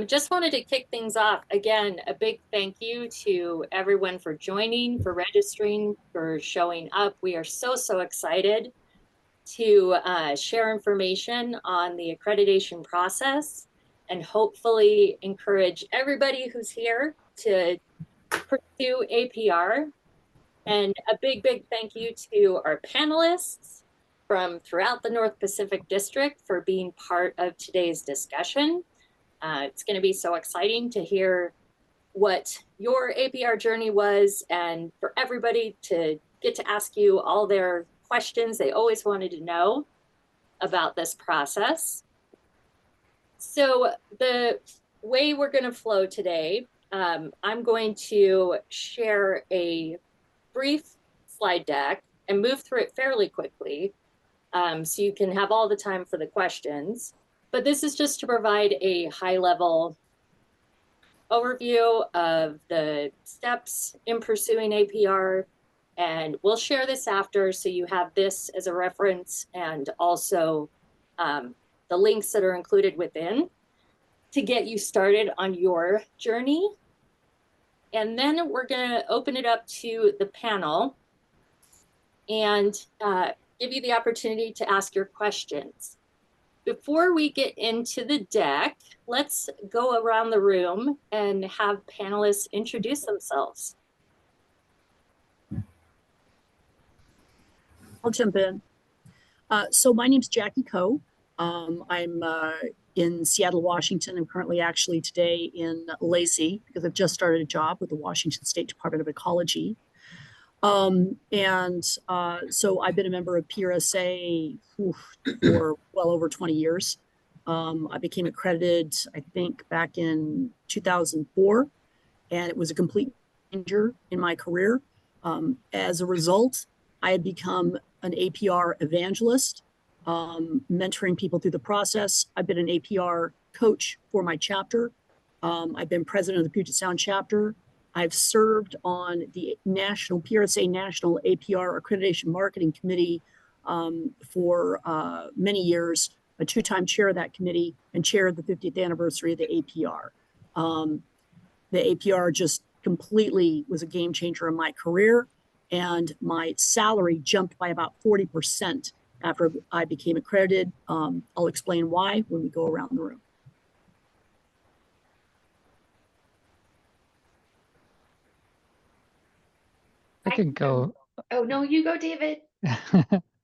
Just wanted to kick things off. Again, a big thank you to everyone for joining, for registering, for showing up. We are so excited to share information on the accreditation process and hopefully encourage everybody who's here to pursue APR. And a big thank you to our panelists from throughout the North Pacific District for being part of today's discussion. It's going to be so exciting to hear what your APR journey was and for everybody to get to ask you all their questions they always wanted to know about this process. So the way we're going to flow today, I'm going to share a brief slide deck and move through it fairly quickly so you can have all the time for the questions. But this is just to provide a high-level overview of the steps in pursuing APR, and we'll share this after so you have this as a reference and also the links that are included within to get you started on your journey. And then we're going to open it up to the panel and give you the opportunity to ask your questions. Before we get into the deck, let's go around the room and have panelists introduce themselves. I'll jump in. So my name's Jackie Coe. I'm in Seattle, Washington. I'm currently actually today in Lacey because I've just started a job with the Washington State Department of Ecology. So I've been a member of PRSA for well over 20 years. I became accredited, I think, back in 2004, and it was a complete changer in my career. As a result, I had become an APR evangelist, mentoring people through the process. I've been an APR coach for my chapter. I've been president of the Puget Sound chapter. I've served on the National PRSA National APR Accreditation Marketing Committee for many years, a two-time chair of that committee and chair of the 50th anniversary of the APR. The APR just completely was a game changer in my career, and my salary jumped by about 40% after I became accredited. I'll explain why when we go around the room. I can go. Oh, no, you go, David.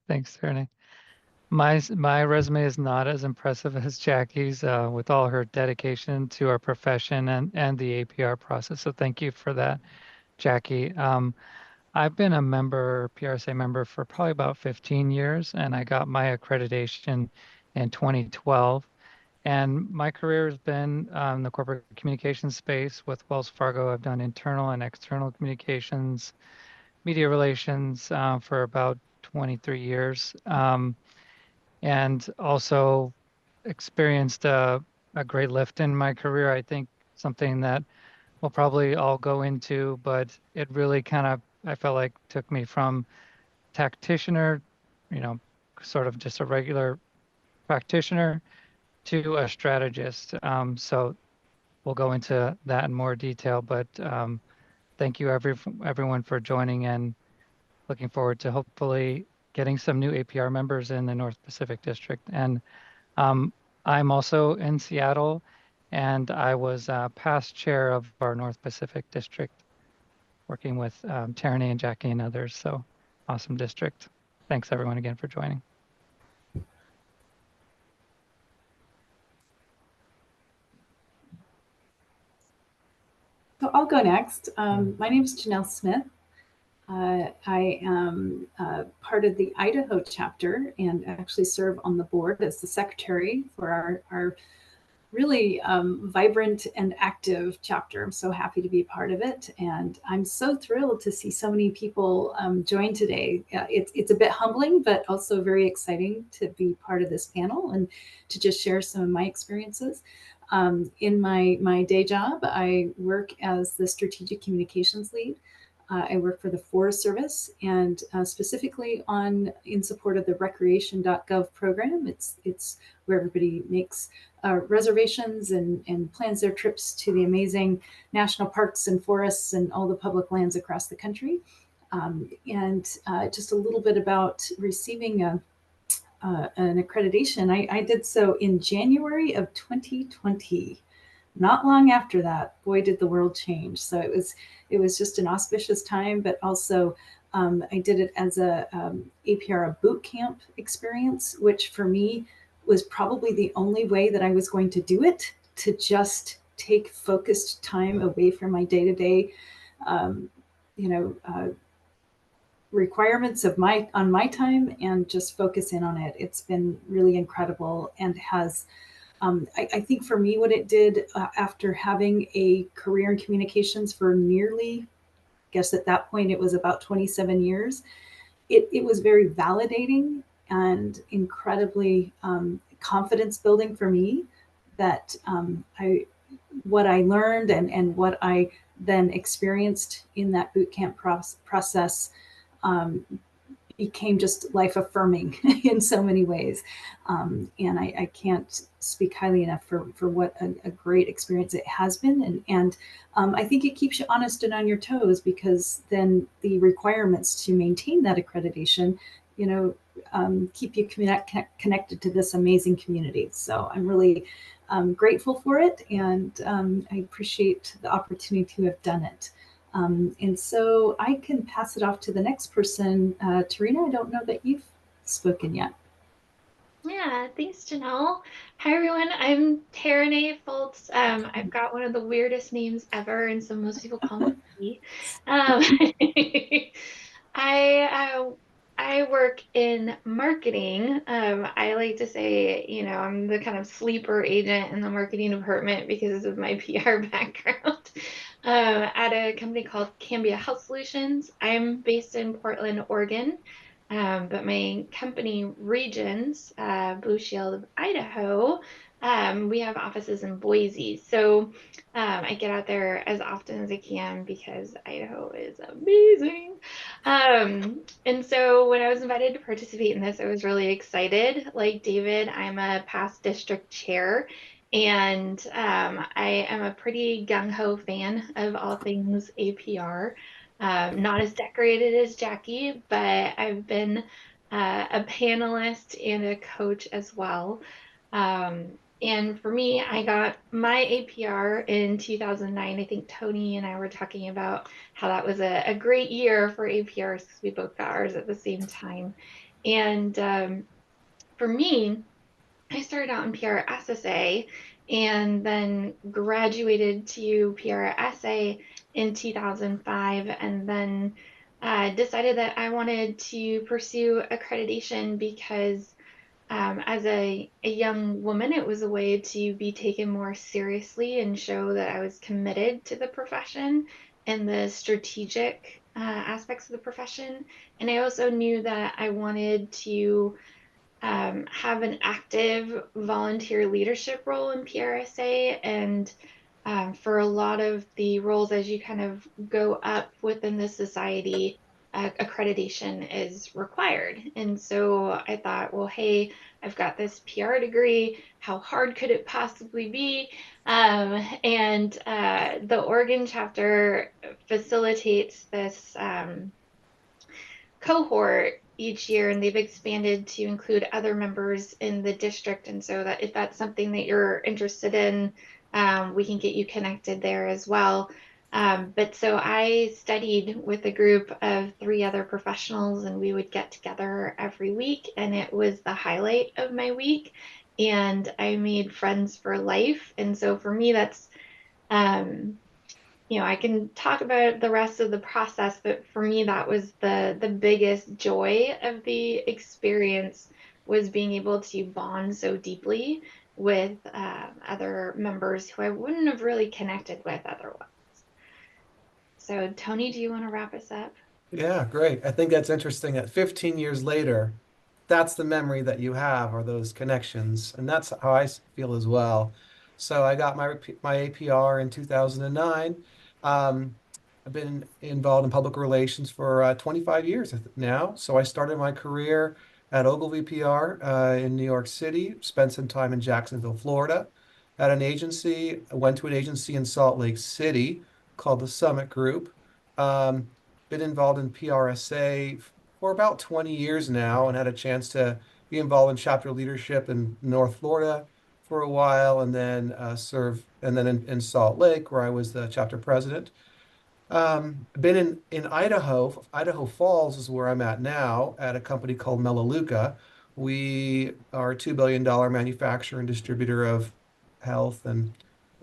Thanks, Ernie. My resume is not as impressive as Jackie's with all her dedication to our profession and the APR process. So thank you for that, Jackie. I've been a PRSA member for probably about 15 years, and I got my accreditation in 2012. And my career has been in the corporate communications space with Wells Fargo. I've done internal and external communications, media relations for about 23 years, and also experienced a great lift in my career. I think something that we'll probably all go into, but it really kind of, I felt like, took me from tacticianer, sort of just a regular practitioner, to a strategist. So we'll go into that in more detail, but thank you everyone for joining, and looking forward to hopefully getting some new APR members in the North Pacific District. And I'm also in Seattle, and I was past chair of our North Pacific District, working with Tierney and Jackie and others. So awesome district. Thanks everyone again for joining. So I'll go next. My name is Janelle Smith. I am part of the Idaho chapter and actually serve on the board as the secretary for our really vibrant and active chapter. I'm so happy to be a part of it. And I'm so thrilled to see so many people join today. It's a bit humbling, but also very exciting to be part of this panel and to just share some of my experiences. In my day job, I work as the strategic communications lead I work for the Forest Service, and specifically in support of the recreation.gov program. It's where everybody makes reservations and plans their trips to the amazing national parks and forests and all the public lands across the country. And just a little bit about receiving an accreditation. I did so in January of 2020. Not long after that, boy, did the world change. So it was just an auspicious time, but also I did it as a APR a boot camp experience, which for me was probably the only way that I was going to do it, to just take focused time away from my day to day, you know, requirements of my time, and just focus in on it. It's been really incredible, and has I think for me, what it did after having a career in communications for nearly, I guess at that point it was about 27 years, it was very validating and incredibly confidence building for me, that what I learned and what I then experienced in that boot camp process um, became just life affirming in so many ways. And I can't speak highly enough for what a great experience it has been. And I think it keeps you honest and on your toes, because then the requirements to maintain that accreditation, keep you connected to this amazing community. So I'm really grateful for it, and I appreciate the opportunity to have done it. And so I can pass it off to the next person. Tarina, I don't know that you've spoken yet. Yeah, thanks, Janelle. Hi, everyone. I'm Taranae Foltz. I've got one of the weirdest names ever, and so most people call me T. Um, I I work in marketing. I like to say, I'm the kind of sleeper agent in the marketing department because of my PR background. At a company called Cambia Health Solutions. I'm based in Portland, Oregon. But my company regions, Blue Shield of Idaho, we have offices in Boise. So I get out there as often as I can because Idaho is amazing. And so when I was invited to participate in this, I was really excited. Like David, I'm a past district chair. And I am a pretty gung-ho fan of all things APR. Not as decorated as Jackie, but I've been a panelist and a coach as well. And for me, I got my APR in 2009. I think Tony and I were talking about how that was a great year for APRs because we both got ours at the same time. And for me, I started out in PRSA and then graduated to PRSA in 2005, and then decided that I wanted to pursue accreditation because as a young woman, it was a way to be taken more seriously and show that I was committed to the profession and the strategic aspects of the profession. And I also knew that I wanted to have an active volunteer leadership role in PRSA. And for a lot of the roles, as you kind of go up within the society, accreditation is required. And so I thought, well, hey, I've got this PR degree. How hard could it possibly be? And the Oregon chapter facilitates this cohort each year, and they've expanded to include other members in the district. And so that if that's something that you're interested in, we can get you connected there as well. But so I studied with a group of 3 other professionals, and we would get together every week, and it was the highlight of my week. And I made friends for life. And so for me, that's I can talk about the rest of the process, but for me, that was the biggest joy of the experience, was being able to bond so deeply with other members who I wouldn't have really connected with otherwise. So, Tony, do you want to wrap us up? Yeah, great. I think that's interesting that 15 years later, that's the memory that you have, or those connections. And that's how I feel as well. So I got my APR in 2009. I've been involved in public relations for 25 years now. So I started my career at Ogilvy PR in New York City, spent some time in Jacksonville, Florida, at an agency. I went to an agency in Salt Lake City called the Summit Group. Um, been involved in PRSA for about 20 years now and had a chance to be involved in chapter leadership in North Florida for a while and then in Salt Lake where I was the chapter president. Been in Idaho. Idaho Falls is where I'm at now at a company called Melaleuca. We are a $2 billion manufacturer and distributor of health and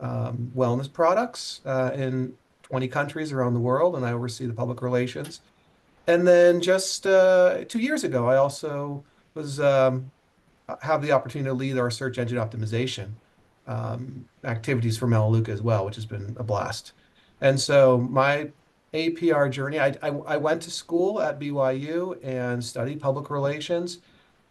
wellness products in 20 countries around the world, and I oversee the public relations. And then just 2 years ago, I also was have the opportunity to lead our search engine optimization activities for Melaleuca as well, which has been a blast. And so my APR journey, I went to school at BYU and studied public relations.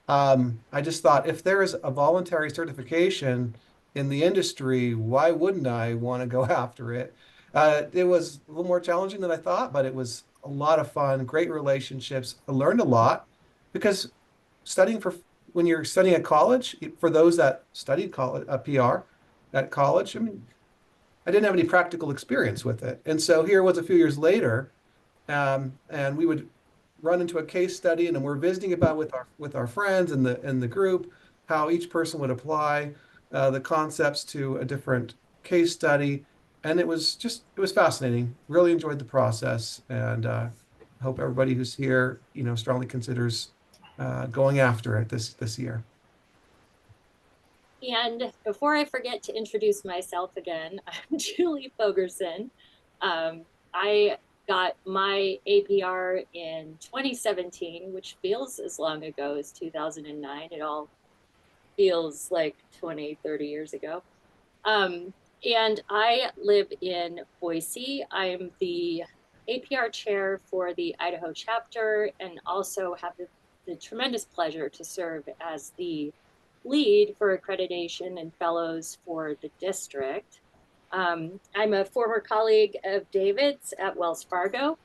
I just thought if there is a voluntary certification in the industry, why wouldn't I want to go after it? It was a little more challenging than I thought, but it was a lot of fun, great relationships. I learned a lot because studying for when you're studying at college, for those that studied college, PR at college, I mean, I didn't have any practical experience with it. And so here was a few years later, and we would run into a case study, and then we're visiting about with our friends in the group how each person would apply the concepts to a different case study, and it was fascinating. Really enjoyed the process, and hope everybody who's here, strongly considers going after it this year. And before I forget to introduce myself again, I'm Julie Fogerson. I got my APR in 2017, which feels as long ago as 2009. It all feels like 20, 30 years ago. And I live in Boise. I'm the APR chair for the Idaho chapter and also have the tremendous pleasure to serve as the lead for accreditation and fellows for the district. I'm a former colleague of David's at Wells Fargo,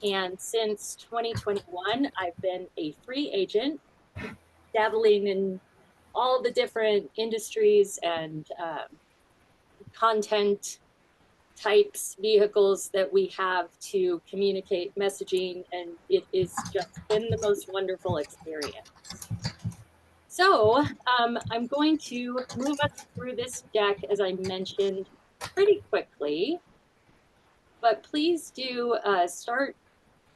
and since 2021, I've been a free agent, dabbling in all the different industries and content types, vehicles that we have to communicate messaging, and it is just been the most wonderful experience. So I'm going to move us through this deck, as I mentioned, pretty quickly, but please do start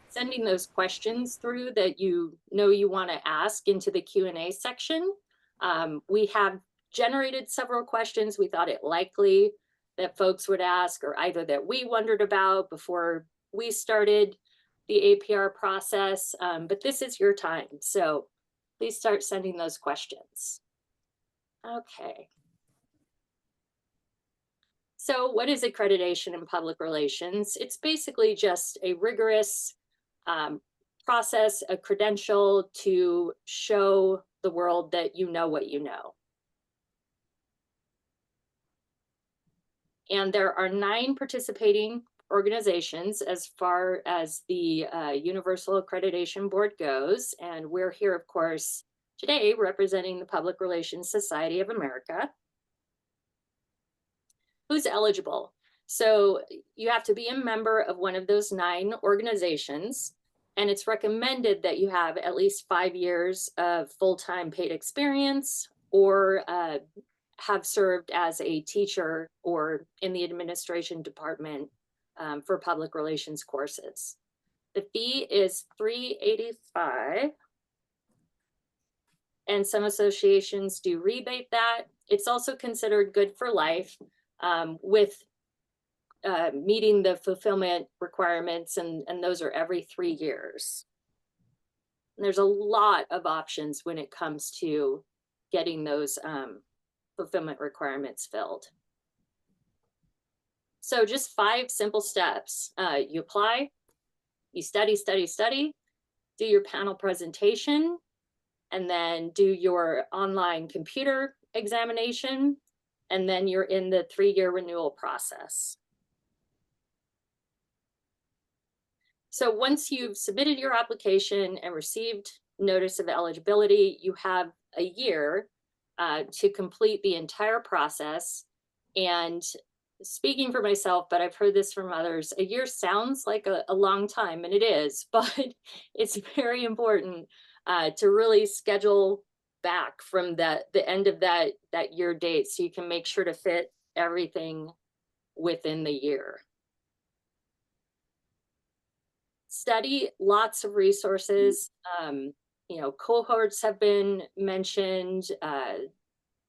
sending those questions through that you want to ask into the Q&A section. We have generated several questions we thought it likely that folks would ask, or either that we wondered about before we started the APR process, but this is your time. So please start sending those questions. Okay. So what is accreditation in public relations? It's basically just a rigorous process, a credential to show the world that you know what you know. And there are 9 participating organizations as far as the Universal Accreditation Board goes. And we're here, of course, today representing the Public Relations Society of America. Who's eligible? So you have to be a member of one of those 9 organizations, and it's recommended that you have at least 5 years of full-time paid experience or have served as a teacher or in the administration department for public relations courses. The fee is $385, and some associations do rebate that. It's also considered good for life with meeting the fulfillment requirements, and those are every 3 years. And there's a lot of options when it comes to getting those fulfillment requirements filled. So just 5 simple steps. You apply, you study, do your panel presentation, and then do your online computer examination, and then you're in the 3-year renewal process. So once you've submitted your application and received notice of eligibility, you have a year to complete the entire process. And speaking for myself, but I've heard this from others, a year sounds like a long time, and it is, but it's very important to really schedule back from the end of that year date, so you can make sure to fit everything within the year. Study lots of resources. Cohorts have been mentioned.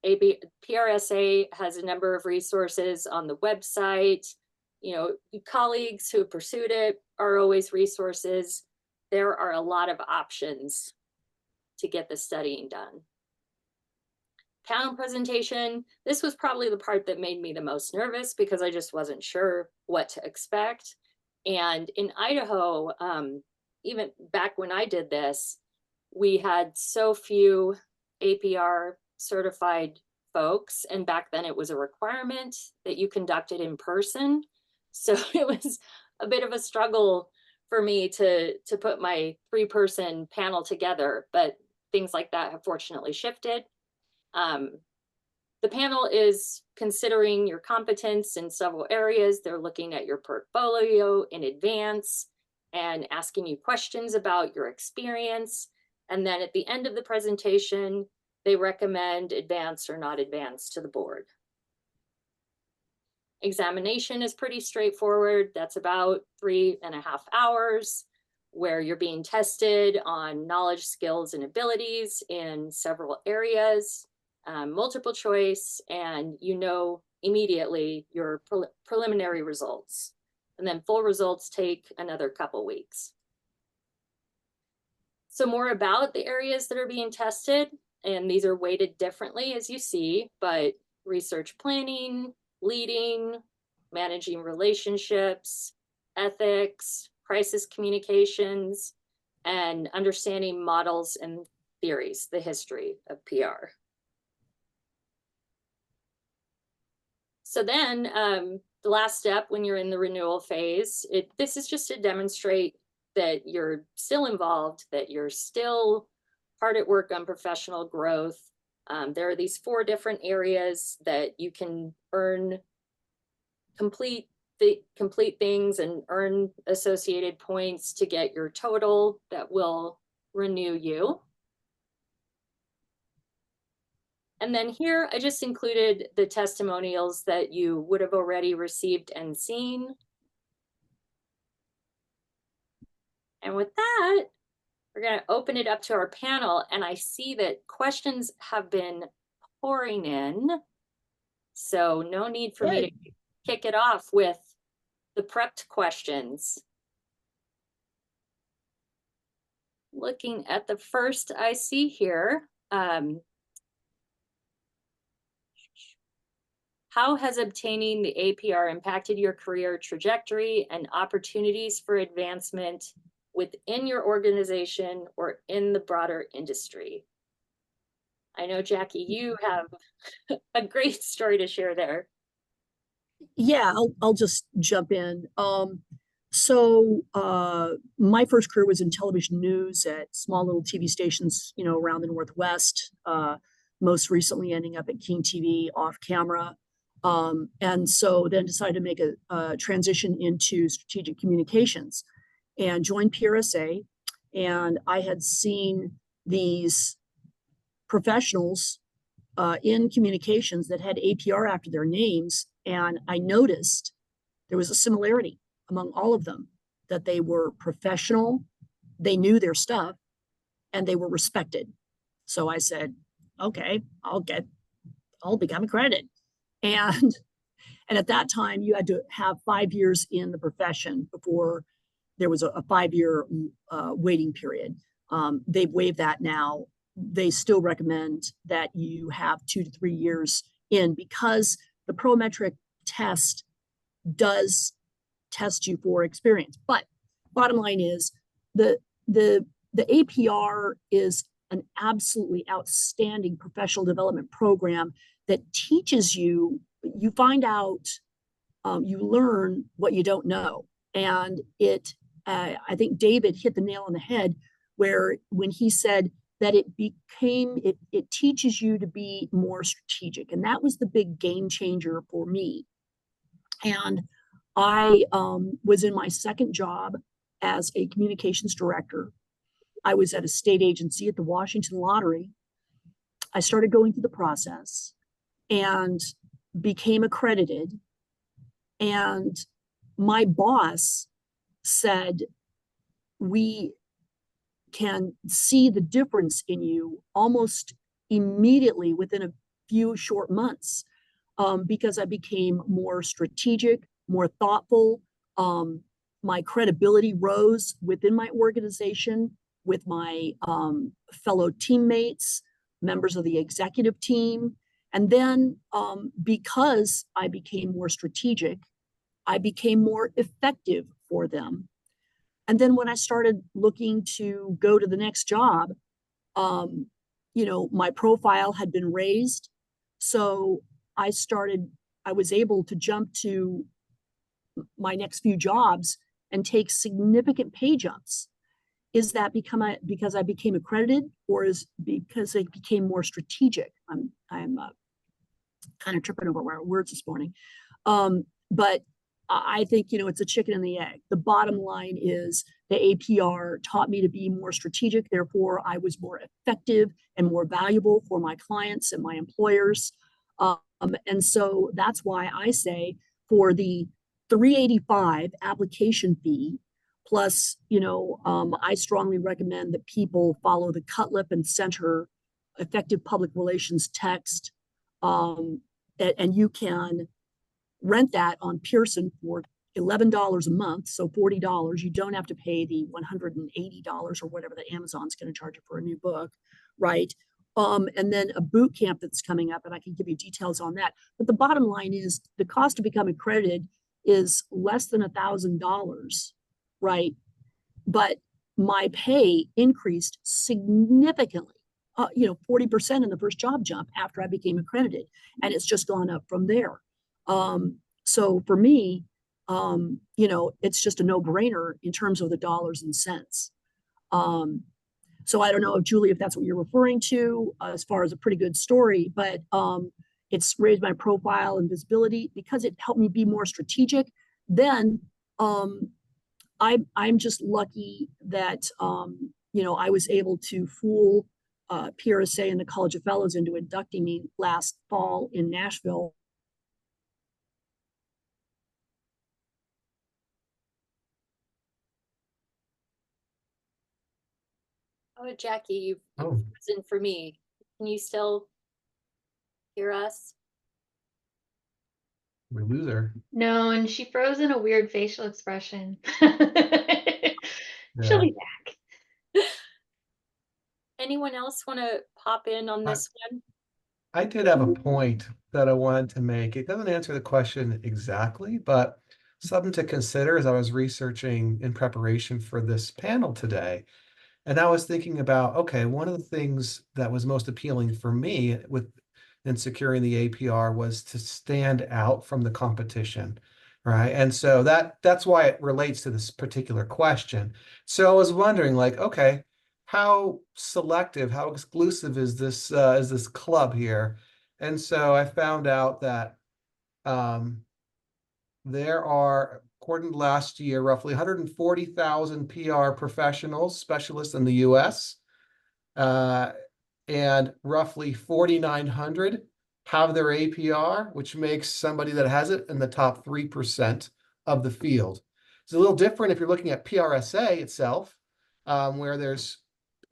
PRSA has a number of resources on the website. Colleagues who have pursued it are always resources. There are a lot of options to get the studying done. Panel presentation. This was probably the part that made me the most nervous because I just wasn't sure what to expect. And in Idaho, even back when I did this, we had so few APR certified folks. And back then it was a requirement that you conducted in person. So it was a bit of a struggle for me to put my 3-person panel together, but things like that have fortunately shifted. The panel is considering your competence in several areas. They're looking at your portfolio in advance and asking you questions about your experience. And then at the end of the presentation, they recommend advance or not advance to the board. Examination is pretty straightforward. That's about 3.5 hours, where you're being tested on knowledge, skills, and abilities in several areas. Multiple choice, and immediately your preliminary results. And then full results take another couple weeks. So more about the areas that are being tested, and these are weighted differently as you see, but research planning, leading, managing relationships, ethics, crisis communications, and understanding models and theories, the history of PR. So then the last step when you're in the renewal phase, this is just to demonstrate that you're still involved, that you're still hard at work on professional growth. There are these 4 different areas that you can complete things and earn associated points to get your total that will renew you. And then here, I just included the testimonials that you would have already received and seen. And with that, we're going to open it up to our panel. And I see that questions have been pouring in. So no need for me to kick it off with the prepped questions. Looking at the first I see here. How has obtaining the APR impacted your career trajectory and opportunities for advancement within your organization or in the broader industry? I know, Jackie, you have a great story to share there. Yeah, I'll just jump in. So my first career was in television news at small little TV stations, around the Northwest, most recently ending up at King TV off camera. And so then decided to make a transition into strategic communications and joined PRSA. And I had seen these professionals in communications that had APR after their names. And I noticed there was a similarity among all of them, that they were professional, they knew their stuff, and they were respected. So I said, okay, I'll become accredited. And at that time, you had to have 5 years in the profession before there was a 5-year waiting period. They've waived that now. They still recommend that you have 2 to 3 years in, because the prometric test does test you for experience. But bottom line is the APR is an absolutely outstanding professional development program that teaches you, you find out, you learn what you don't know. And it I think David hit the nail on the head where when he said that it teaches you to be more strategic. And that was the big game changer for me. And I was in my second job as a communications director. I was at a state agency at the Washington Lottery. I started going through the process and became accredited. And my boss said, we can see the difference in you almost immediately within a few short months, because I became more strategic, more thoughtful. My credibility rose within my organization with my fellow teammates, members of the executive team. And then because I became more strategic, I became more effective for them. And then when I started looking to go to the next job, my profile had been raised. So I was able to jump to my next few jobs and take significant pay jumps. Is that because I became accredited, or is because I became more strategic? I'm kind of tripping over our words this morning. But I think, it's a chicken and the egg. The bottom line is the APR taught me to be more strategic. Therefore, I was more effective and more valuable for my clients and my employers. And so that's why I say for the $385 application fee, plus, I strongly recommend that people follow the cut-lip and center effective public relations text. And you can rent that on Pearson for $11 a month, so $40. You don't have to pay the $180 or whatever that Amazon's going to charge you for a new book, right? And then a boot camp that's coming up, and I can give you details on that. But the bottom line is the cost to become accredited is less than $1,000, right? But my pay increased significantly, 40% in the first job jump after I became accredited, and it's just gone up from there. So for me, it's just a no-brainer in terms of the dollars and cents. So I don't know if Julie, if that's what you're referring to, as far as a pretty good story, but it's raised my profile and visibility because it helped me be more strategic. Then I'm just lucky that I was able to fool PRSA and the College of Fellows into inducting me last fall in Nashville. Oh, Jackie, you've Oh, frozen for me. Can you still hear us? we lose her. No, and she froze in a weird facial expression. Yeah. She'll be back. Anyone else want to pop in on this one? I did have a point that I wanted to make. It doesn't answer the question exactly, but something to consider as I was researching in preparation for this panel today. And I was thinking about, okay, one of the things that was most appealing for me in securing the APR was to stand out from the competition, right? And so that's why it relates to this particular question. So I was wondering, like, okay, how selective, how exclusive is this club here? And so I found out that there are, according to last year, roughly 140,000 PR professionals, specialists in the US, and roughly 4,900 have their APR, which makes somebody that has it in the top 3% of the field. It's a little different if you're looking at PRSA itself, where there's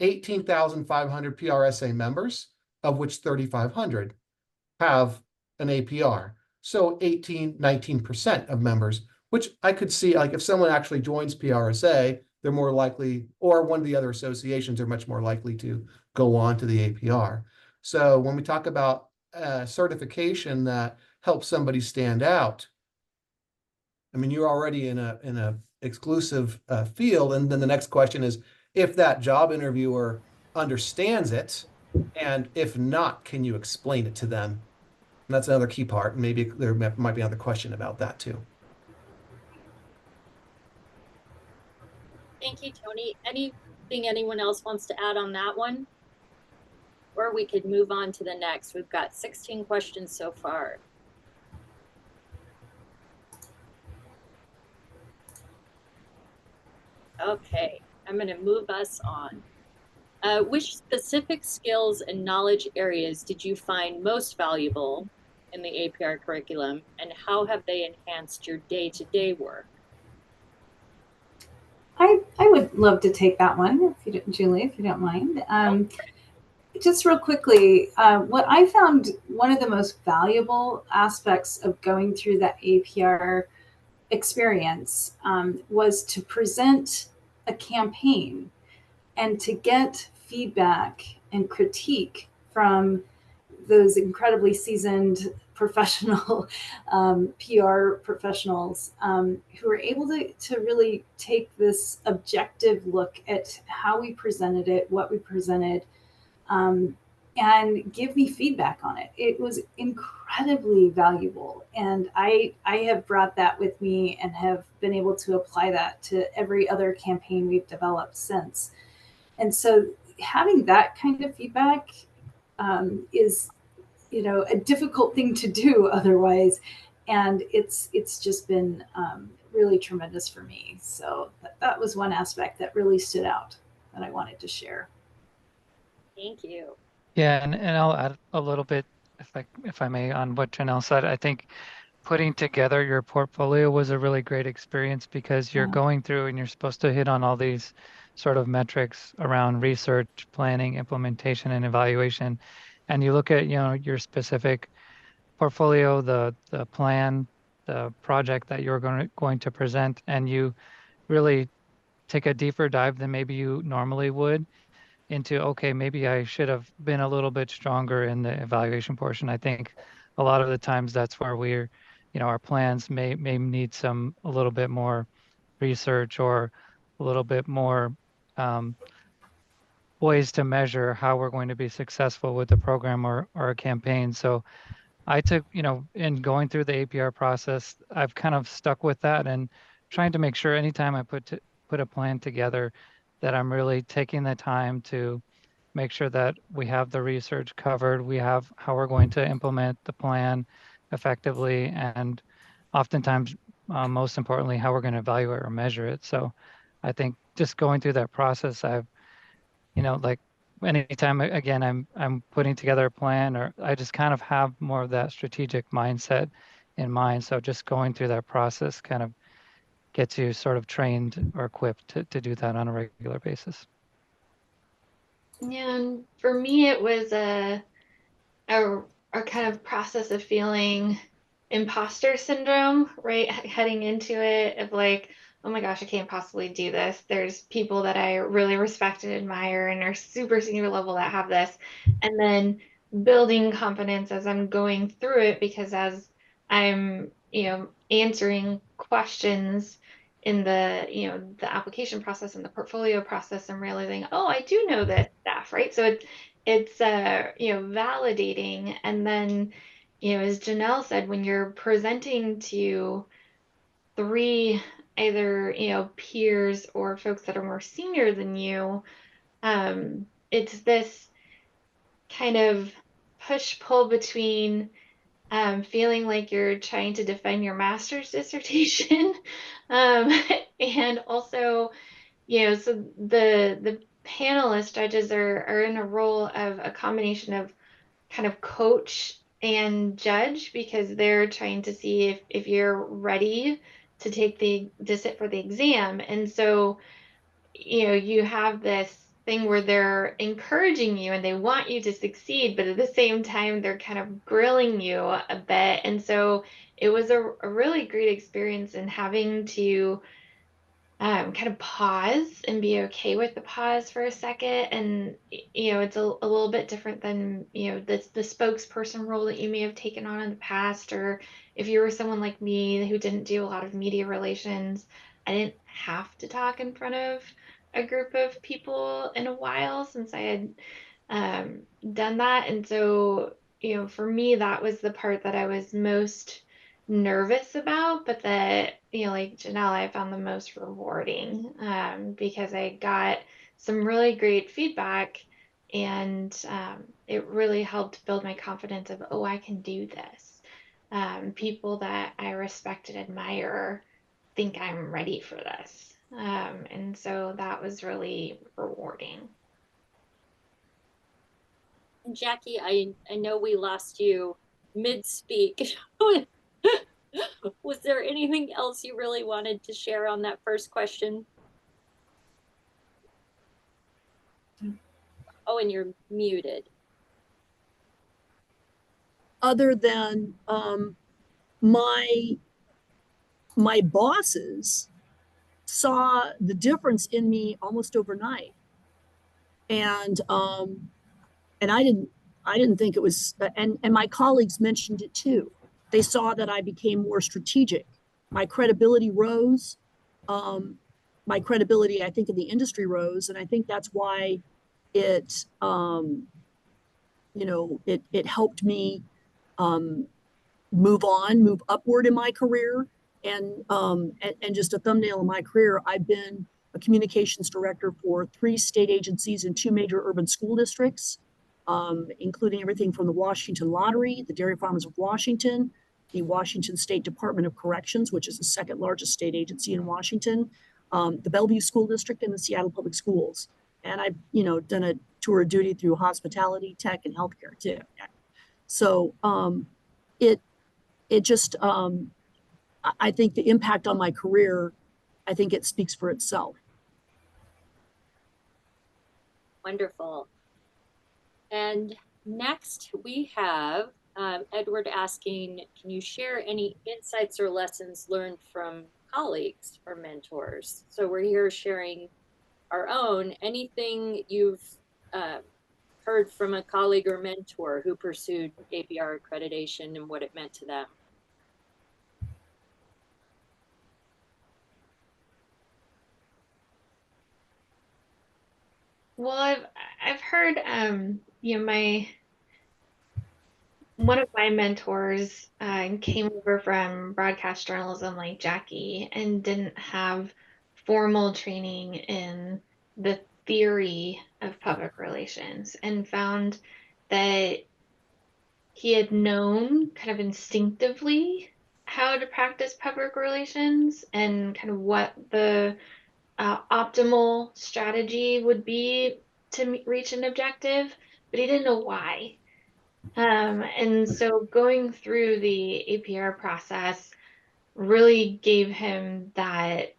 18,500 PRSA members, of which 3,500 have an APR. So 19% of members, which I could see, like if someone actually joins PRSA, they're more likely, or one of the other associations are much more likely to go on to the APR. So when we talk about certification that helps somebody stand out, I mean, you're already in a exclusive field. And then the next question is, if that job interviewer understands it, and if not, can you explain it to them? And that's another key part. Maybe there might be another question about that too. Thank you, Tony. Anything anyone else wants to add on that one? Or we could move on to the next. We've got 16 questions so far. Okay, I'm going to move us on. Which specific skills and knowledge areas did you find most valuable in the APR curriculum, and how have they enhanced your day-to-day work? I would love to take that one, if you Julie, if you don't mind. Just real quickly, what I found one of the most valuable aspects of going through that APR experience was to present a campaign and to get feedback and critique from those incredibly seasoned professional PR professionals who were able to really take this objective look at how we presented it, what we presented, um, and give me feedback on it. It was incredibly valuable. And I have brought that with me and have been able to apply that to every other campaign we've developed since. And so having that kind of feedback is, a difficult thing to do otherwise. And it's just been really tremendous for me. So that was one aspect that really stood out that I wanted to share. Thank you. Yeah, and I'll add a little bit, if I may, on what Janelle said. I think putting together your portfolio was a really great experience because you're Yeah. going through and you're supposed to hit on all these sort of metrics around research, planning, implementation, and evaluation. And you look at, your specific portfolio, the plan, the project that you're going to present, and you really take a deeper dive than maybe you normally would into, okay, maybe I should have been a little bit stronger in the evaluation portion. I think a lot of the times that's where our plans may need a little bit more research or a little bit more um, ways to measure how we're going to be successful with the program or a campaign. So I took, in going through the APR process, I've kind of stuck with that and trying to make sure anytime I put a plan together that I'm really taking the time to make sure that we have the research covered, we have how we're going to implement the plan effectively, and oftentimes, most importantly, how we're going to evaluate or measure it. So I think just going through that process, like anytime again I'm putting together a plan, or I just kind of have more of that strategic mindset in mind. So just going through that process kind of gets you sort of trained or equipped to do that on a regular basis. Yeah, and for me, it was a, a kind of process of feeling imposter syndrome, right? Heading into it of like, oh my gosh, I can't possibly do this. There's people that I really respect and admire and are super senior level that have this. And then building confidence as I'm going through it, because as I'm, answering questions in the application process and the portfolio process, I'm realizing, oh, I do know this stuff, right? So it's validating. And then, as Janelle said, when you're presenting to three either peers or folks that are more senior than you, it's this kind of push pull between feeling like you're trying to defend your master's dissertation, um, and also, so the panelist judges are in a role of a combination of kind of coach and judge, because they're trying to see if you're ready to sit for the exam. And so, you have this thing where they're encouraging you and they want you to succeed, but at the same time, they're kind of grilling you a bit. And so it was a really great experience in having to kind of pause and be okay with the pause for a second. And, it's a little bit different than, the spokesperson role that you may have taken on in the past. Or if you were someone like me who didn't do a lot of media relations, I didn't have to talk in front of a group of people in a while since I had done that. And so, for me, that was the part that I was most nervous about, but that, like Janelle, I found the most rewarding, because I got some really great feedback, and it really helped build my confidence of, oh, I can do this. People that I respect and admire think I'm ready for this. And so that was really rewarding. And Jackie, I know we lost you mid-speak. Was there anything else you really wanted to share on that first question? Oh, and you're muted. Other than my bosses saw the difference in me almost overnight, and I didn't think it was, and my colleagues mentioned it too. They saw that I became more strategic. My credibility rose. My credibility, I think, in the industry rose, and I think that's why it it helped me um, move upward in my career. And just a thumbnail of my career, I've been a communications director for 3 state agencies and 2 major urban school districts, including everything from the Washington Lottery, the Dairy Farmers of Washington, the Washington State Department of Corrections, which is the second largest state agency in Washington, the Bellevue School District, and the Seattle Public Schools. And I've, done a tour of duty through hospitality, tech, and healthcare too. So it just I think the impact on my career, I think it speaks for itself. Wonderful. And next we have Edward asking, can you share any insights or lessons learned from colleagues or mentors? So we're here sharing our own. Anything you've heard from a colleague or mentor who pursued APR accreditation and what it meant to them? Well, I've heard, one of my mentors came over from broadcast journalism like Jackie, and didn't have formal training in the theory of public relations, and found that he had known kind of instinctively how to practice public relations and kind of what the optimal strategy would be to reach an objective, but he didn't know why. And so going through the APR process really gave him that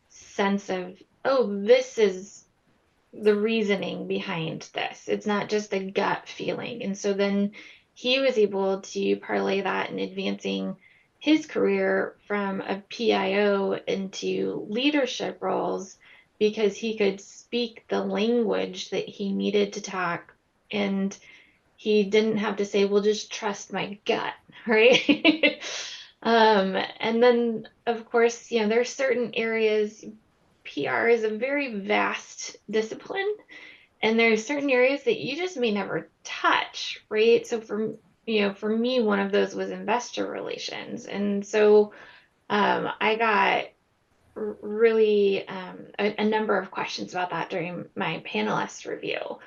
sense of, oh, this is the reasoning behind this. It's not just a gut feeling. And so then he was able to parlay that in advancing his career from a PIO into leadership roles, because he could speak the language that he needed to talk, and he didn't have to say, well, just trust my gut, right? And then, of course, there's certain areas. PR is a very vast discipline, and there's certain areas that you just may never touch, right? So for me, one of those was investor relations, and so I got really a number of questions about that during my panelist review,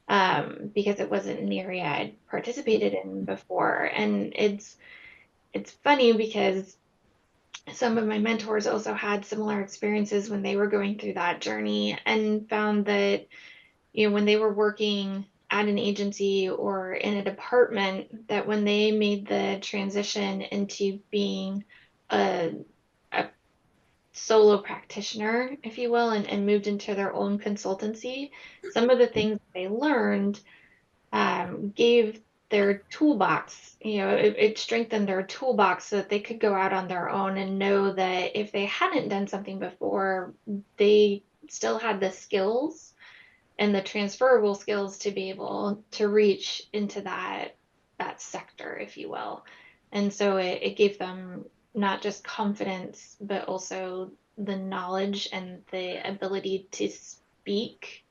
because it wasn't an area I'd participated in before. And it's funny because some of my mentors also had similar experiences when they were going through that journey, and found that, when they were working at an agency or in a department, that when they made the transition into being a solo practitioner, if you will, and moved into their own consultancy, some of the things they learned gave their toolbox, it strengthened their toolbox so that they could go out on their own and know that if they hadn't done something before, they still had the skills and the transferable skills to be able to reach into that sector, if you will. And so it gave them not just confidence, but also the knowledge and the ability to speak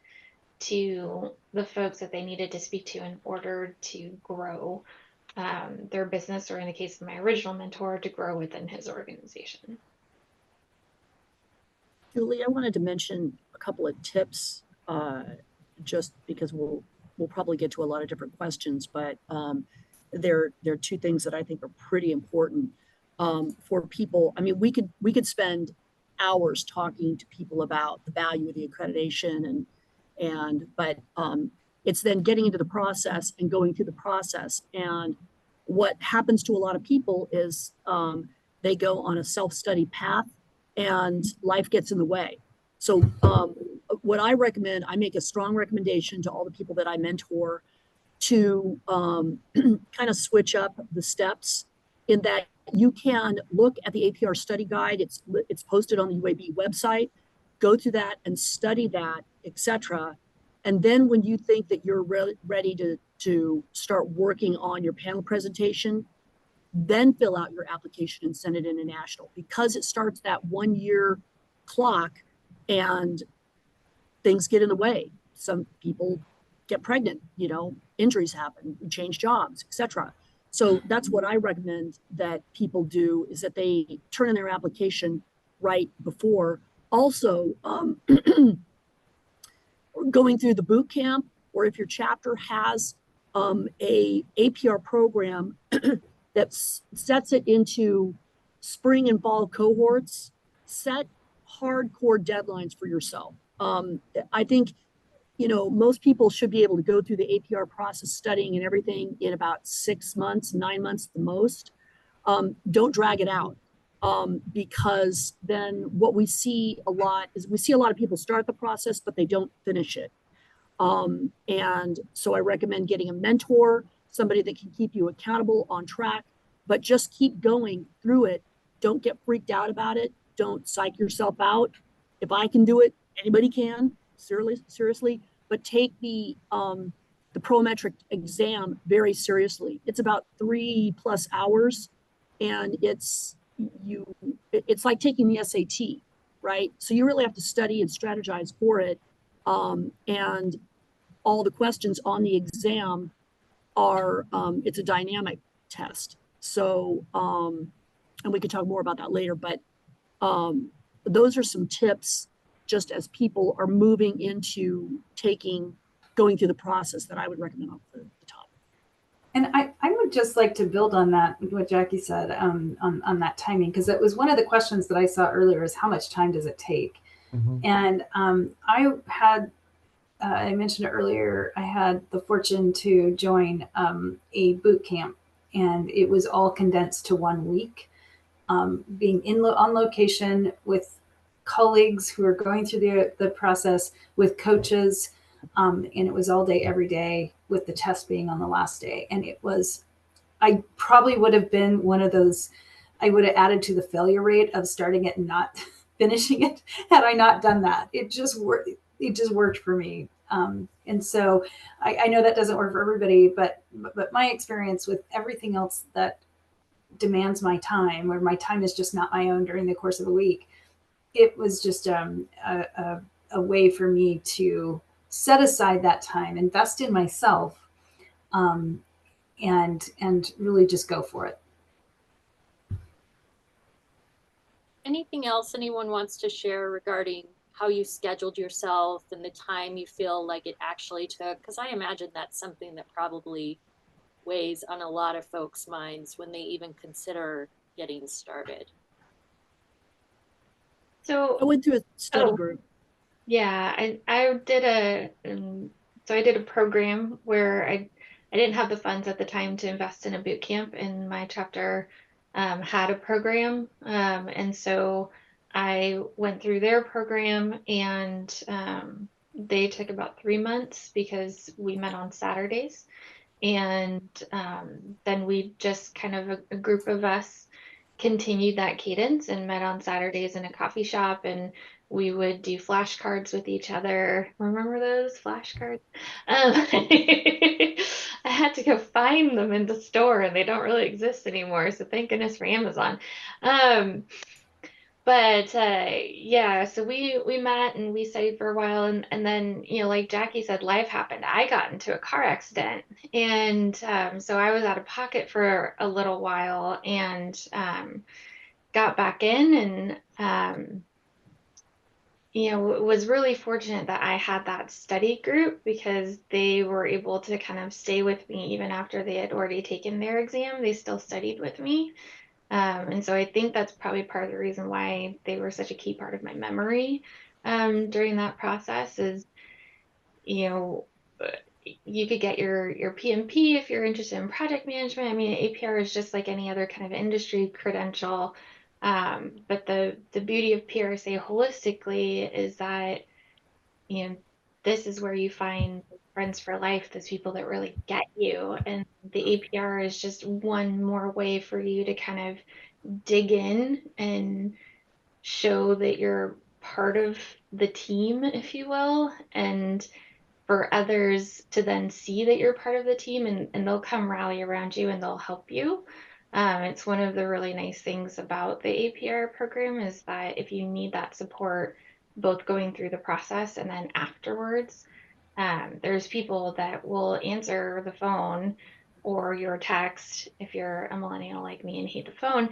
to the folks that they needed to speak to in order to grow their business, or in the case of my original mentor, to grow within his organization. Julie, I wanted to mention a couple of tips, just because we'll probably get to a lot of different questions, but there are two things that I think are pretty important for people. I mean, we could spend hours talking to people about the value of the accreditation but it's then getting into the process and going through the process. And what happens to a lot of people is they go on a self-study path and life gets in the way. So what I recommend, I make a strong recommendation to all the people that I mentor to kind of switch up the steps, in that you can look at the APR study guide. It's posted on the UAB website. Go through that and study that, etc. And then when you think that you're ready to start working on your panel presentation, then fill out your application and send it in to national, because it starts that 1 year clock and things get in the way. Some people get pregnant, injuries happen, change jobs, etc. So that's what I recommend that people do, is that they turn in their application right before. Also, going through the boot camp, or if your chapter has a APR program that sets it into spring and fall cohorts, set hardcore deadlines for yourself. I think, most people should be able to go through the APR process, studying and everything, in about 6 months, 9 months the most. Don't drag it out, because then what we see a lot is a lot of people start the process, but they don't finish it. And so I recommend getting a mentor, somebody that can keep you accountable, on track, but just keep going through it. Don't get freaked out about it. Don't psych yourself out. If I can do it, anybody can, seriously, but take the prometric exam very seriously. It's about 3+ hours, and it's like taking the SAT, right? So you really have to study and strategize for it. And all the questions on the exam are, it's a dynamic test. So, and we could talk more about that later, but those are some tips just as people are moving into going through the process, that I would recommend off the top. And I would just like to build on that, what Jackie said, on that timing, because it was one of the questions that I saw earlier, is how much time does it take? Mm-hmm. And I mentioned it earlier, I had the fortune to join a boot camp, and it was all condensed to 1 week, being on location with colleagues who are going through the process, with coaches, and it was all day, every day, with the test being on the last day. And I probably would have been one of those, I would have added to the failure rate of starting it and not finishing it had I not done that. It just worked for me. And so I know that doesn't work for everybody, but my experience with everything else that demands my time, or my time is just not my own during the course of a week, it was just a way for me to set aside that time, invest in myself, and really just go for it. Anything else anyone wants to share regarding how you scheduled yourself and the time you feel like it actually took? Because I imagine that's something that probably weighs on a lot of folks' minds when they even consider getting started. So I went through a study group. Yeah, I did a program where I didn't have the funds at the time to invest in a boot camp, and my chapter had a program, and so I went through their program, and they took about 3 months, because we met on Saturdays, and then we just kind of a group of us continued that cadence and met on Saturdays in a coffee shop, and we would do flashcards with each other. Remember those flashcards? I had to go find them in the store, and they don't really exist anymore, so thank goodness for Amazon. But yeah, so we met and we studied for a while, and then, you know, like Jackie said, life happened. I got into a car accident, and so I was out of pocket for a little while, and got back in, and you know, was really fortunate that I had that study group because they were able to kind of stay with me even after they had already taken their exam. They still studied with me. And so I think that's probably part of the reason why they were such a key part of my memory during that process is, you know, you could get your PMP if you're interested in project management. I mean, APR is just like any other kind of industry credential. But the beauty of PRSA holistically is that, you know, this is where you find friends for life, those people that really get you. And the APR is just one more way for you to kind of dig in and show that you're part of the team, if you will, and for others to then see that you're part of the team, and they'll come rally around you and they'll help you. It's one of the really nice things about the APR program is that if you need that support, both going through the process and then afterwards, there's people that will answer the phone or your text if you're a millennial like me and hate the phone,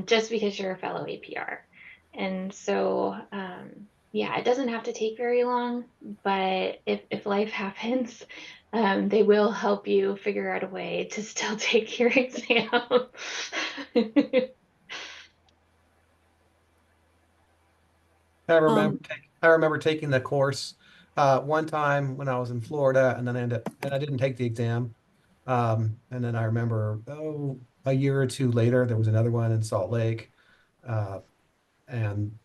just because you're a fellow APR. And so, yeah, it doesn't have to take very long, but if life happens, they will help you figure out a way to still take your exam. I remember taking the course one time when I was in Florida, and then I didn't take the exam. And then I remember, a year or two later, there was another one in Salt Lake, uh, and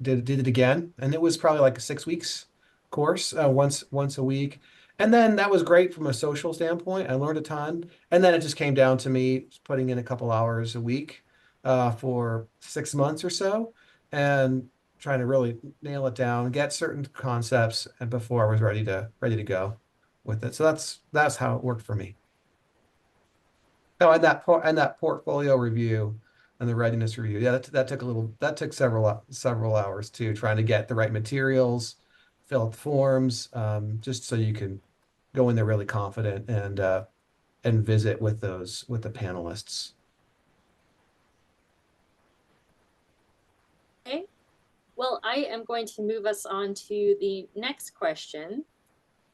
did it again, and it was probably like a 6 weeks course, once a week. And then that was great from a social standpoint. I learned a ton. And then it just came down to me putting in a couple hours a week for 6 months or so, and trying to really nail it down, get certain concepts, and before I was ready to go with it. So that's how it worked for me. Oh, and that portfolio review and the readiness review. Yeah, that took several hours too, trying to get the right materials, fill out the forms, just so you can go in there really confident and visit with the panelists. Okay. Well, I am going to move us on to the next question,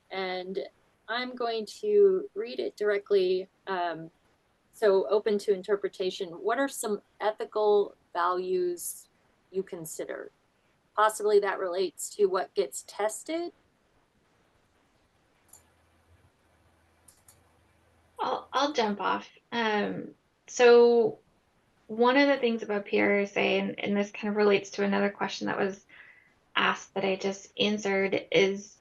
and I'm going to read it directly. So open to interpretation. What are some ethical values you consider? Possibly that relates to what gets tested. I'll jump off. So one of the things about PRSA, and this kind of relates to another question that was asked that I just answered, is,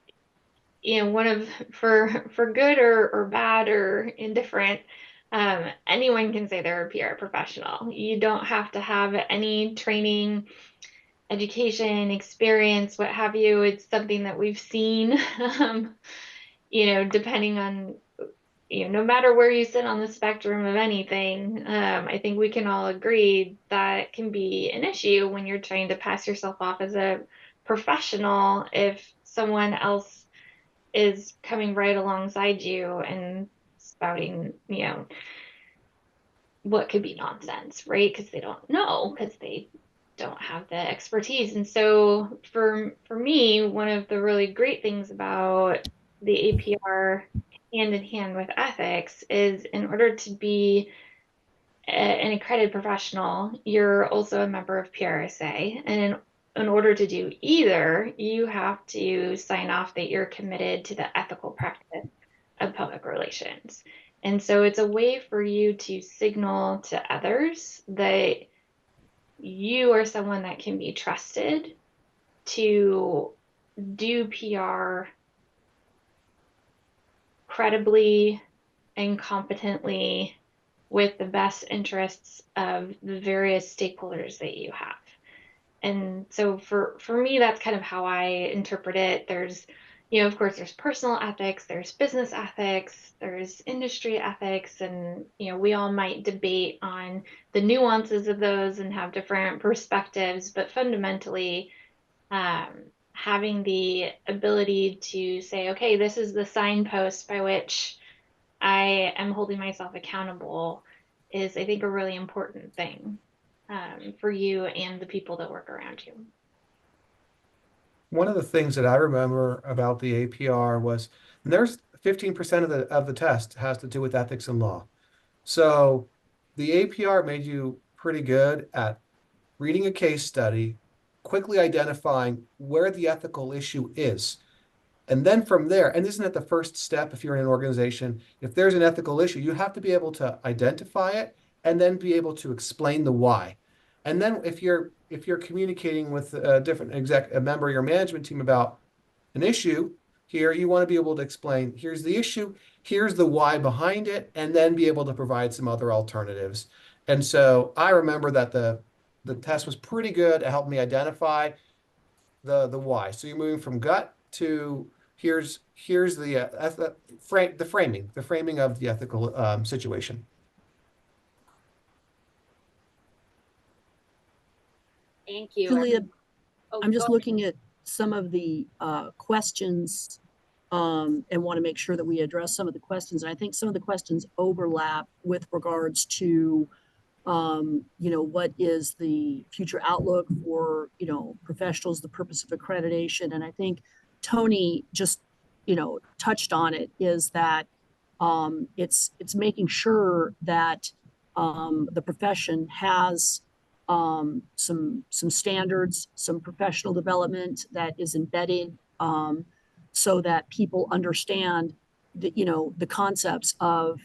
you know, for good or bad or indifferent, anyone can say they're a PR professional. You don't have to have any training, education, experience, what have you. It's something that we've seen, you know, depending on, you know, no matter where you sit on the spectrum of anything, I think we can all agree that can be an issue when you're trying to pass yourself off as a professional if someone else is coming right alongside you and spouting, you know, what could be nonsense, right? Because they don't know, because they don't have the expertise. And so for me, one of the really great things about the APR hand in hand with ethics is in order to be an accredited professional, you're also a member of PRSA. And in order to do either, you have to sign off that you're committed to the ethical practice of public relations. And so it's a way for you to signal to others that you are someone that can be trusted to do PR credibly and competently with the best interests of the various stakeholders that you have. And so for me, that's kind of how I interpret it. There's, you know, of course, there's personal ethics, there's business ethics, there's industry ethics, and, you know, we all might debate on the nuances of those and have different perspectives, but fundamentally, having the ability to say, okay, this is the signpost by which I am holding myself accountable is, I think, a really important thing for you and the people that work around you. One of the things that I remember about the APR was there's 15% of the test has to do with ethics and law. So the APR made you pretty good at reading a case study, quickly identifying where the ethical issue is. And then from there, and isn't that the first step if you're in an organization? If there's an ethical issue, you have to be able to identify it and then be able to explain the why. And then if you're communicating with a different a member of your management team about an issue here, you want to be able to explain, here's the issue, here's the why behind it, and then be able to provide some other alternatives. And so I remember that the test was pretty good at helping me identify the why. So you're moving from gut to here's the framing of the ethical situation. Thank you. Julia, Oh, I'm go just ahead. looking at some of the questions and want to make sure that we address some of the questions. And I think some of the questions overlap with regards to, you know, what is the future outlook for, you know, professionals, the purpose of accreditation. And I think Tony just, you know, touched on it, is that it's making sure that the profession has some standards, some professional development that is embedded, so that people understand the, you know, the concepts of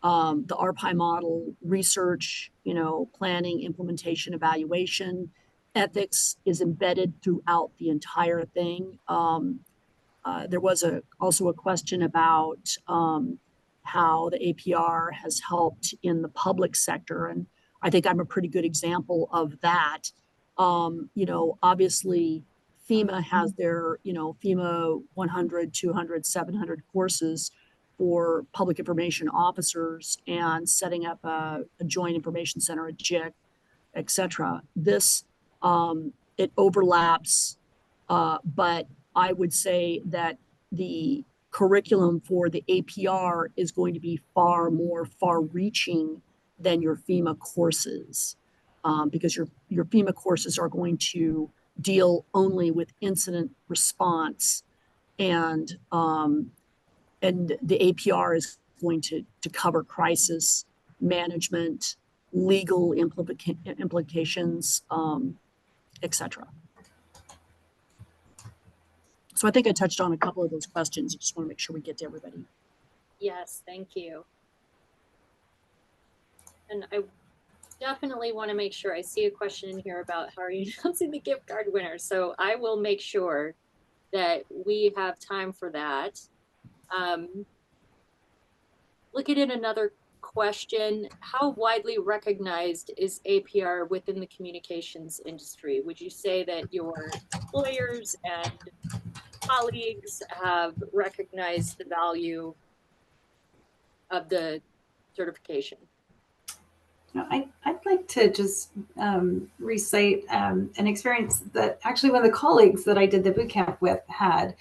the RPI model, research, you know, planning, implementation, evaluation. Ethics is embedded throughout the entire thing. There was also a question about how the APR has helped in the public sector. And I think I'm a pretty good example of that. You know, obviously FEMA has their, you know, FEMA 100, 200, 700 courses for public information officers and setting up a joint information center, a JIC, et cetera. This, it overlaps, but I would say that the curriculum for the APR is going to be far more far-reaching than your FEMA courses, because your FEMA courses are going to deal only with incident response, and the APR is going to cover crisis management, legal implications, etc. So I think I touched on a couple of those questions. I just want to make sure we get to everybody. Yes, thank you. And I definitely want to make sure I see a question in here about how are you announcing the gift card winner. So I will make sure that we have time for that. Looking at another question, how widely recognized is APR within the communications industry? Would you say that your employers and colleagues have recognized the value of the certification? I'd like to just recite an experience that actually one of the colleagues that I did the boot camp with had.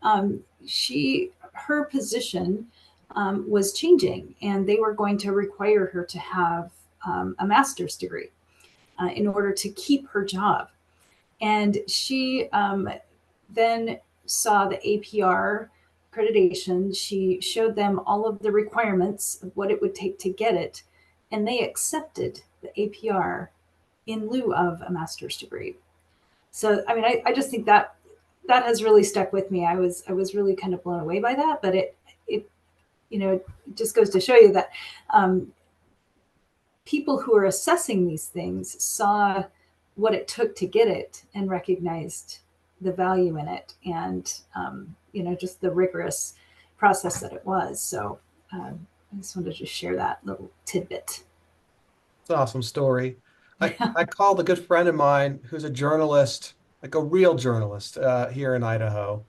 Her position was changing, and they were going to require her to have a master's degree in order to keep her job. And she then saw the APR accreditation. She showed them all of the requirements of what it would take to get it, and they accepted the APR in lieu of a master's degree. So, I mean, I just think that has really stuck with me. I was really kind of blown away by that, but it you know, it just goes to show you that people who are assessing these things saw what it took to get it and recognized the value in it, and you know, just the rigorous process that it was. So I just wanted to share that little tidbit. It's an awesome story. I called a good friend of mine who's a journalist, like a real journalist here in Idaho.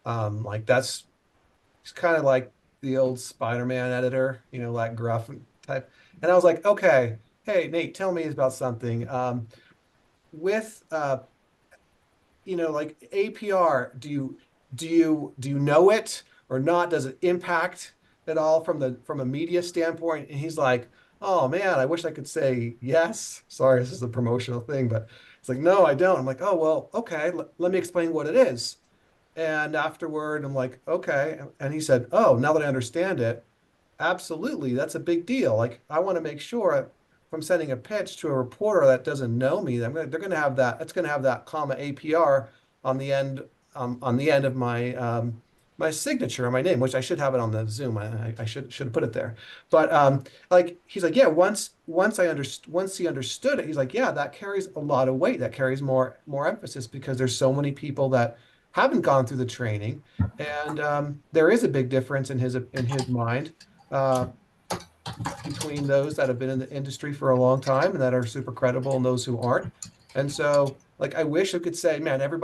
Like that's it's kind of like the old Spider-Man editor, you know, like gruff type. And I was like, okay, hey Nate, tell me about something. With you know, like APR, do you know it or not? Does it impact at all from a media standpoint? And he's like, oh man, I wish I could say yes. Sorry, this is a promotional thing, but it's like, no, I don't. I'm like, oh well, okay, let me explain what it is. And afterward, I'm like, okay. And he said, oh, now that I understand it, absolutely, that's a big deal. Like, I want to make sure if I'm sending a pitch to a reporter that doesn't know me, they're going to have that. It's going to have that comma APR on the end, on the end of my my signature or my name, which I should have it on the Zoom. I should have put it there. But like he's like, yeah, once he understood it, he's like, yeah, that carries a lot of weight. That carries more emphasis because there's so many people that haven't gone through the training, and there is a big difference in his mind uh, between those that have been in the industry for a long time and that are super credible and those who aren't. And so, like, I wish I could say, man, every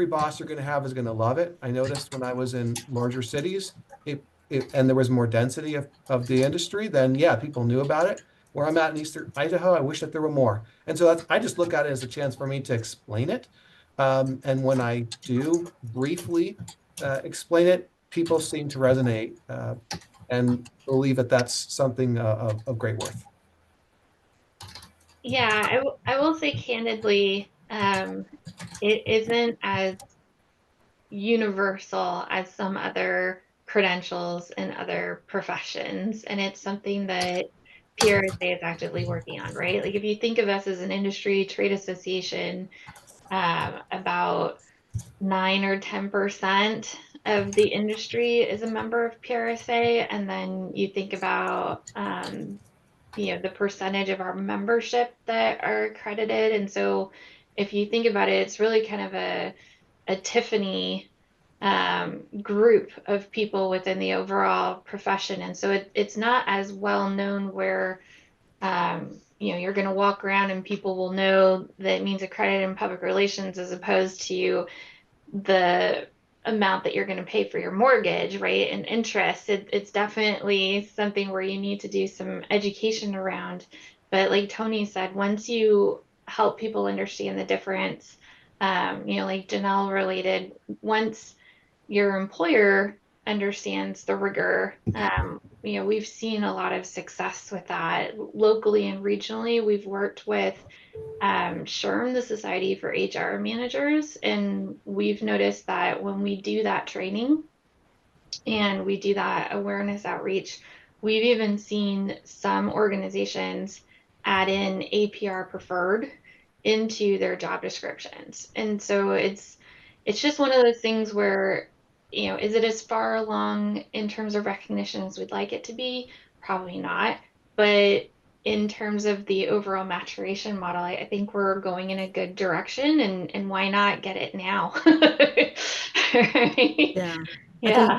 boss you're going to have is going to love it. I noticed when I was in larger cities, and there was more density of the industry, then yeah, people knew about it. Where I'm at in Eastern Idaho, I wish that there were more. And so I just look at it as a chance for me to explain it. And when I do briefly explain it, people seem to resonate. And believe that that's something of great worth. Yeah, I will say candidly, it isn't as universal as some other credentials in other professions. And it's something that PRSA is actively working on, right? Like if you think of us as an industry trade association, about 9 or 10% of the industry is a member of PRSA. And then you think about, the percentage of our membership that are accredited. And so if you think about it, it's really kind of a Tiffany group of people within the overall profession. And so it's not as well known where, you're going to walk around and people will know that it means accredited in public relations as opposed to the amount that you're going to pay for your mortgage, right? And interest. It's definitely something where you need to do some education around. But like Tony said, once you help people understand the difference, like Janelle related, once your employer understands the rigor, we've seen a lot of success with that locally and regionally. We've worked with SHRM, the Society for HR Managers, and we've noticed that when we do that training and we do that awareness outreach, we've even seen some organizations add in APR preferred into their job descriptions. And so it's just one of those things where, is it as far along in terms of recognition as we'd like it to be? Probably not. But in terms of the overall maturation model, I think we're going in a good direction, and why not get it now? Right? Yeah, I Yeah.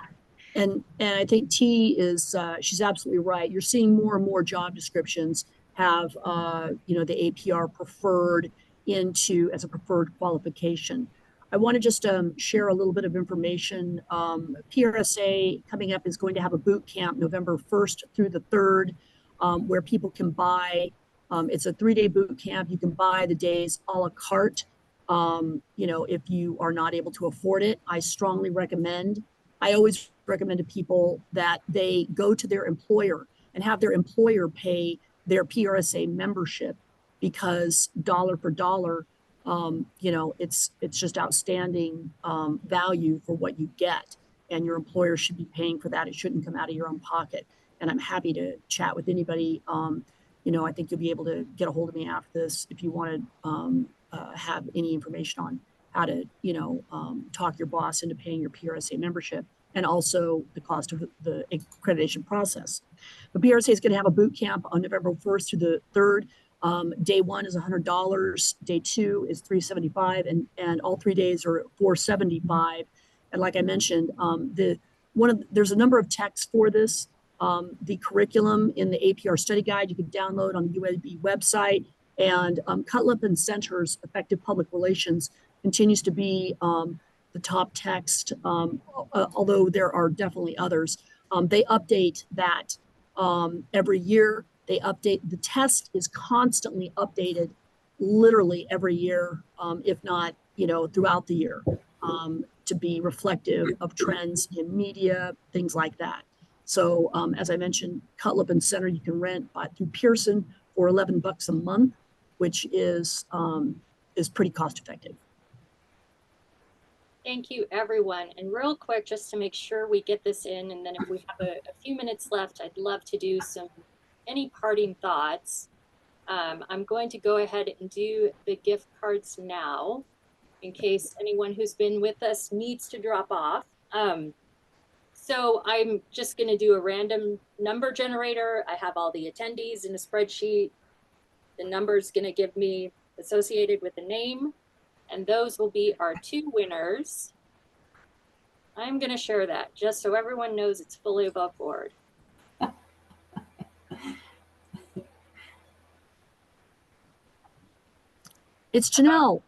think, and I think T is she's absolutely right. You're seeing more and more job descriptions have the APR preferred into as a preferred qualification. I want to just share a little bit of information. PRSA coming up is going to have a boot camp November 1st through the 3rd, where people can buy. It's a 3-day boot camp. You can buy the days a la carte. If you are not able to afford it, I strongly recommend. I always recommend to people that they go to their employer and have their employer pay their PRSA membership, because dollar for dollar, it's just outstanding value for what you get, and your employer should be paying for that. It shouldn't come out of your own pocket. And I'm happy to chat with anybody. I think you'll be able to get a hold of me after this if you want to have any information on how to, talk your boss into paying your PRSA membership, and also the cost of the accreditation process. The PRSA is going to have a boot camp on November 1st through the 3rd. Day 1 is $100. Day 2 is $375, and all 3 days are $475. And like I mentioned, there's a number of texts for this. The curriculum in the APR study guide you can download on the UAB website, and Cutlip and Center's Effective Public Relations continues to be the top text, although there are definitely others. They update that every year. They update, the test is constantly updated literally every year, if not, throughout the year, to be reflective of trends in media, things like that. So as I mentioned, Cutlip and Center you can rent through Pearson for $11 a month, which is pretty cost effective. Thank you, everyone. And real quick, just to make sure we get this in, and then if we have a few minutes left, I'd love to do any parting thoughts. I'm going to go ahead and do the gift cards now, in case anyone who's been with us needs to drop off. So I'm just going to do a random number generator. I have all the attendees in a spreadsheet. The number is going to give me associated with the name, and those will be our 2 winners. I'm going to share that just so everyone knows it's fully above board. It's Janelle.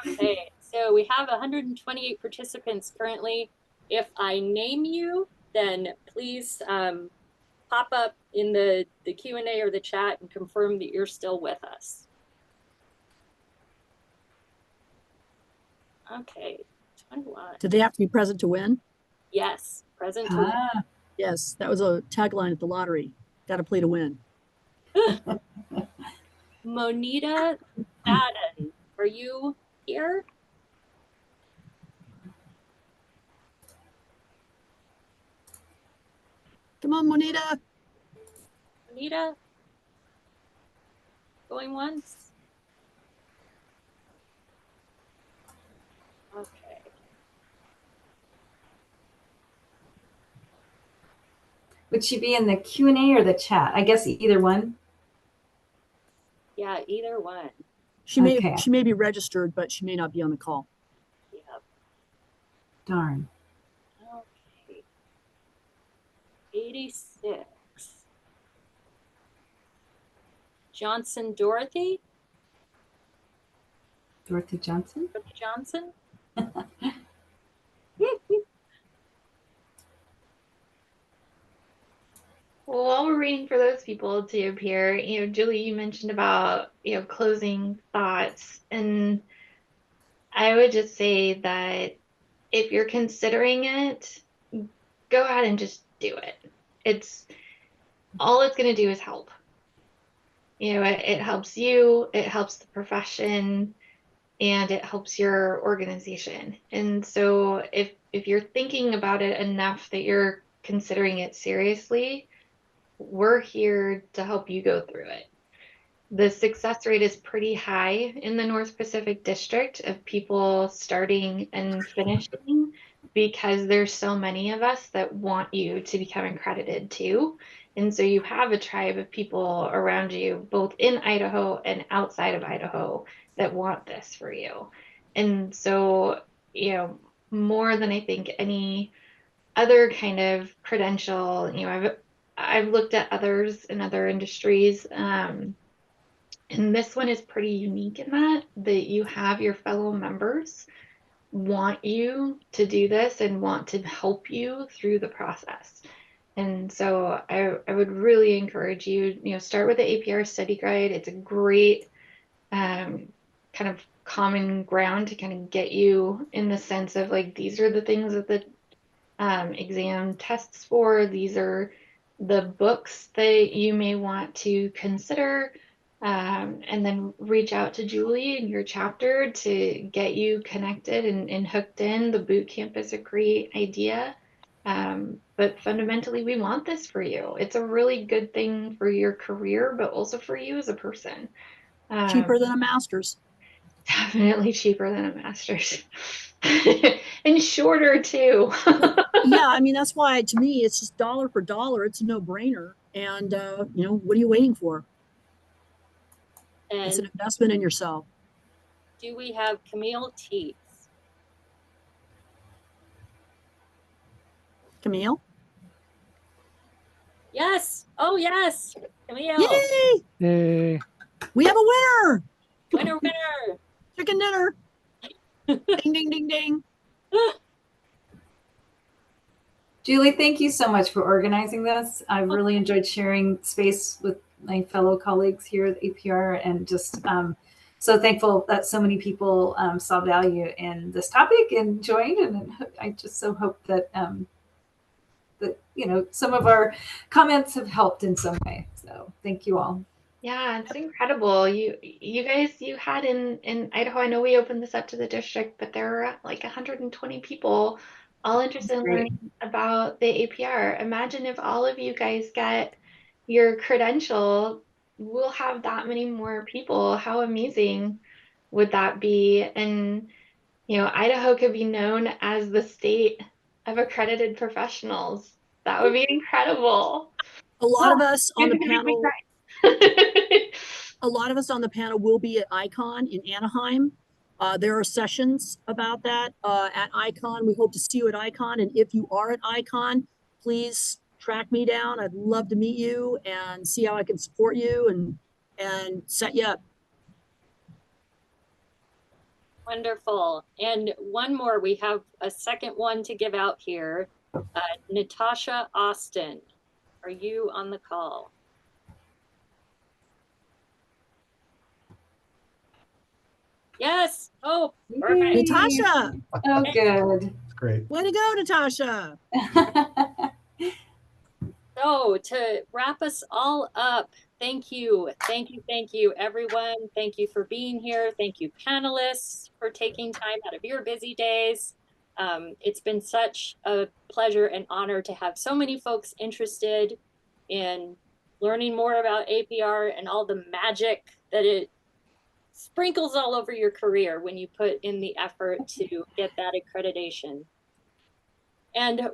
Okay, so we have 128 participants currently. If I name you, then please pop up in the Q&A or the chat and confirm that you're still with us. Okay, 21. Did they have to be present to win? Yes, present to win. Yes, that was a tagline at the lottery. Got to play to win. Monita Madden, are you here? Come on, Monita. Monita? Going once? Okay. Would she be in the Q&A or the chat? I guess either one. Yeah, either one. She may be registered, but she may not be on the call. Yep. Darn. Okay. 86. Johnson Dorothy? Dorothy Johnson? Dorothy Johnson? Well, while we're waiting for those people to appear, Julie, you mentioned about, closing thoughts. And I would just say that if you're considering it, go ahead and just do it. All it's going to do is help. It helps you, it helps the profession, and it helps your organization. And so if you're thinking about it enough that you're considering it seriously, we're here to help you go through it. The success rate is pretty high in the North Pacific District of people starting and finishing because there's so many of us that want you to become accredited too. And so you have a tribe of people around you, both in Idaho and outside of Idaho, that want this for you. And so, more than I think any other kind of credential, I've looked at others in other industries, and this one is pretty unique in that you have your fellow members want you to do this and want to help you through the process. And so I would really encourage you, start with the APR study guide. It's a great kind of common ground to kind of get you in the sense of like, these are the things that the exam tests for. These are the books that you may want to consider, and then reach out to Julie in your chapter to get you connected and hooked in. The boot camp is a great idea, but fundamentally we want this for you. It's a really good thing for your career, but also for you as a person. Cheaper than a master's. Definitely cheaper than a master's. And shorter too. Yeah, I mean, that's why to me it's just dollar for dollar. It's a no-brainer. And what are you waiting for? It's an And investment in yourself. do we have Camille Teets? Camille? Yes. Oh, yes. Camille. Yay! Yay. We have a winner. Winner, winner. Chicken dinner. Ding, ding, ding, ding. Julie, thank you so much for organizing this. I've really enjoyed sharing space with my fellow colleagues here at APR, and just so thankful that so many people saw value in this topic and joined. And I just so hope that that some of our comments have helped in some way. So thank you all. Yeah, it's incredible. You guys, you had in Idaho, I know we opened this up to the district, but there were like 120 people all interested in learning about the APR. Imagine if all of you guys get your credential, we'll have that many more people. How amazing would that be? And Idaho could be known as the state of accredited professionals. That would be incredible. A lot of us on the It's gonna make me panel, cry. a lot of us on the panel will be at ICON in Anaheim. There are sessions about that at ICON. We hope to see you at ICON. And if you are at ICON, please track me down. I'd love to meet you and see how I can support you and set you up. Wonderful. And one more, we have a second one to give out here. Natasha Austin, are you on the call? Yes. Oh, perfect. Natasha. Oh, good. It's great. Way to go, Natasha. So to wrap us all up, thank you, everyone. Thank you for being here. Thank you, panelists, for taking time out of your busy days. It's been such a pleasure and honor to have so many folks interested in learning more about APR and all the magic that it sprinkles all over your career when you put in the effort to get that accreditation. And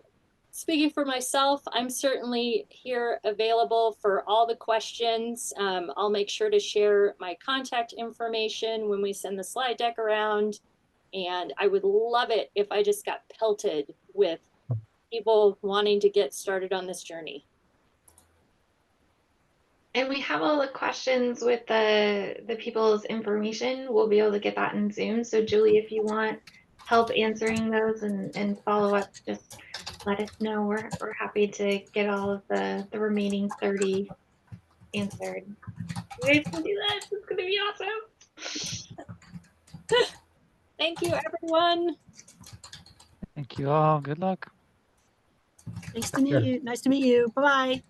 speaking for myself, I'm certainly here available for all the questions. I'll make sure to share my contact information when we send the slide deck around. And I would love it if I just got pelted with people wanting to get started on this journey. And we have all the questions with the people's information. We'll be able to get that in Zoom. So Julie, if you want help answering those and follow up, just let us know. We're happy to get all of the remaining 30 answered. You guys can do this. It's gonna be awesome. Thank you, everyone. Thank you all. Good luck. Nice to meet you. Nice to meet you. Bye-bye.